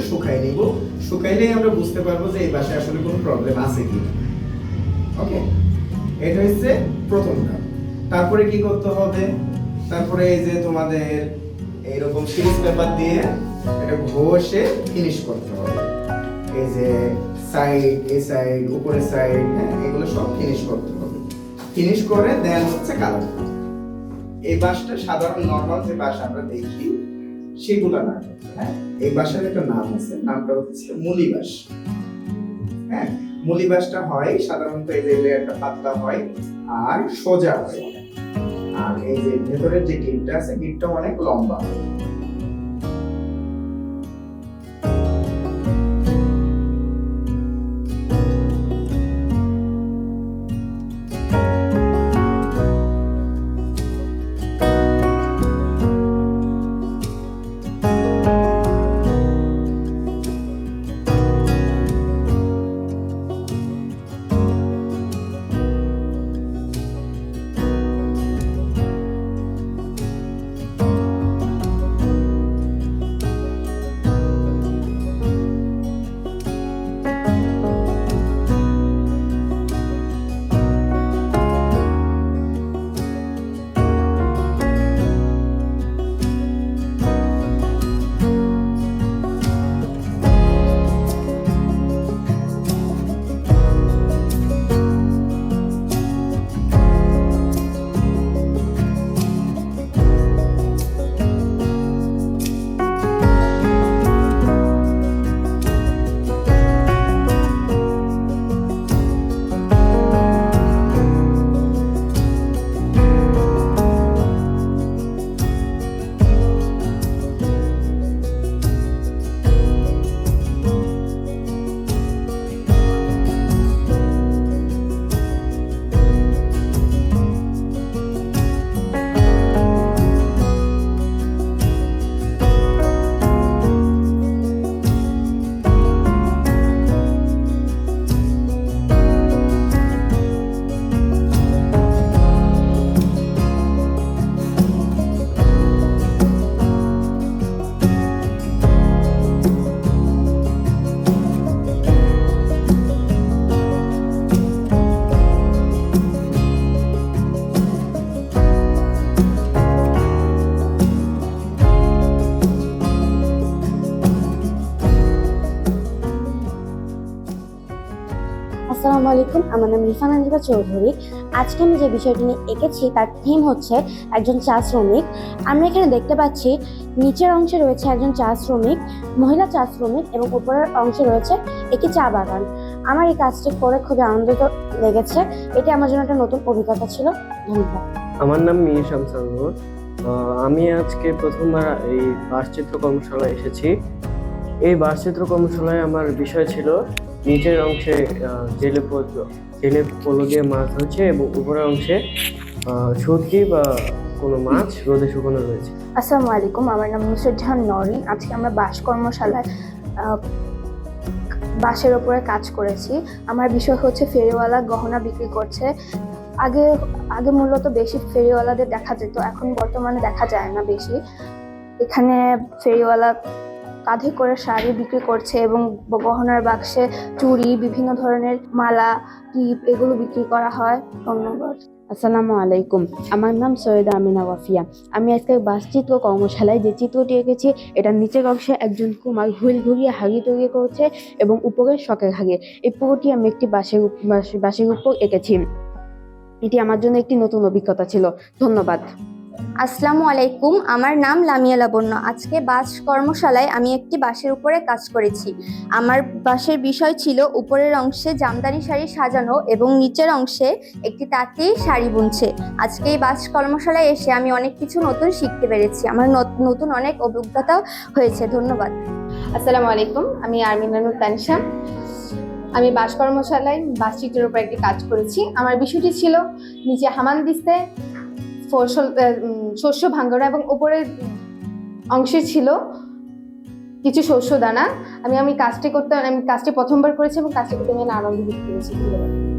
শুকাই নিব। শুকাইলেই আমরা বুঝতে পারবো যে এই বাসায় আসলে কোনো প্রবলেম আছে কি। ওকে, এটা হচ্ছে প্রথম ধাপ। তারপরে কি করতে হবে? তারপরে এই যে তোমাদের এইরকম সিরিজ পেপার দিয়ে এটা ঘষে ফিনিশ করতে হবে। এই যে সাইড, এই সাইড, উপরের সাইড, হ্যাঁ, এগুলো সব ফিনিশ করতে হবে। ফিনিশ করে দেন হচ্ছে কালার। এই বাঁশটা সাধারণ নরমাল যে বাঁশ আমরা দেখি সেগুলো না, হ্যাঁ, এই বাঁশের একটা নাম আছে, নামটা হচ্ছে মুলি বাঁশ। হ্যাঁ, মুলি বাঁশটা হয় সাধারণত এই যে লেয়ারটা পাতলা হয় আর সোজা হয়, আর এই যে ভেতরের যে গিটটা আছে গিটটা অনেক লম্বা হয়। আসসালামু আলাইকুম, আমার নাম রিফান আঞ্জিবা চৌধুরী। আজকে আমি যে বিষয়টি নিয়ে এঁকেছি তার থিম হচ্ছে একজন চা শ্রমিক। আমরা এখানে দেখতে পাচ্ছি নিচের অংশে রয়েছে একজন চা শ্রমিক, মহিলা চা শ্রমিক, এবং উপরের অংশে রয়েছে একটি চা বাগান। আমার এই কাজটি করে খুবই আনন্দিত লেগেছে। এটি আমার জন্য একটা নতুন অভিজ্ঞতা ছিল। ধন্যবাদ। আমার নাম মির শামসান নূর। আমি আজকে প্রথমবার এই ভাস্চিত্র কর্মশালায় এসেছি। এই ভাস্চিত্র কর্মশালায় আমার বিষয় ছিল নিচের অংশে জেলে পোলো দিয়ে মাছ হচ্ছে এবং উপরের অংশে শুটকি বা কোনো মাছ রোদে শুকানো রয়েছে। আসসালামু আলাইকুম, আমার নাম নুসরাত জাহান নরিন। আজকে আমরা বাঁশ কর্মশালায় বাঁশের ওপরে কাজ করেছি। আমার বিষয় হচ্ছে ফেরিওয়ালা গহনা বিক্রি করছে। আগে আগে মূলত বেশি ফেরিওয়ালাদের দেখা যেত, এখন বর্তমানে দেখা যায় না বেশি। এখানে ফেরিওয়ালা কাঁধে করে শাড়ি বিক্রি করছে এবং গহনার বাক্সে চুড়ি, বিভিন্ন ধরনের মালা, টিপ এগুলো বিক্রি করা হয়। ধন্যবাদ। আসসালামু আলাইকুম, আমার নাম সৈয়দা আমিনা ওয়াফিয়া। আমি আজকে বাসচিত্র কর্মশালায় যে চিত্রটি এঁকেছি, এটা নিচের অংশে একজন কুমার হুইল ঘুরিয়ে হাগি তৈরি করছে এবং উপরে শখের হাগে। এই পুরোটি আমি একটি বাঁশের উপর এঁকেছি। এটি আমার জন্য একটি নতুন অভিজ্ঞতা ছিল। ধন্যবাদ। আসসালামু আলাইকুম, আমার নাম লামিয়া লাবণ্য। আজকে বাঁশ কর্মশালায় আমি একটি বাঁশের উপরে কাজ করেছি। আমার বাঁশের বিষয় ছিল উপরের অংশে জামদানি শাড়ি সাজানো এবং নিচের অংশে একটি তাঁতি শাড়ি বুনছে। আজকে এই বাঁশ কর্মশালায় এসে আমি অনেক কিছু নতুন শিখতে পেরেছি। আমার নতুন অনেক অভিজ্ঞতা হয়েছে। ধন্যবাদ। আসসালামু আলাইকুম, আমি আরমিনা নূর তানিশা। আমি বাঁশ কর্মশালায় বাঁশচিত্রের উপর একটি কাজ করেছি। আমার বিষয়টি ছিল নিচে হামান দিস্তে শস্য ভাঙ্গনা এবং উপরের অংশে ছিল কিছু শস্য দানা। আমি কাজটি প্রথমবার করেছি এবং কাজটি করতে আমি আনন্দ বোধ করেছি। ধন্যবাদ।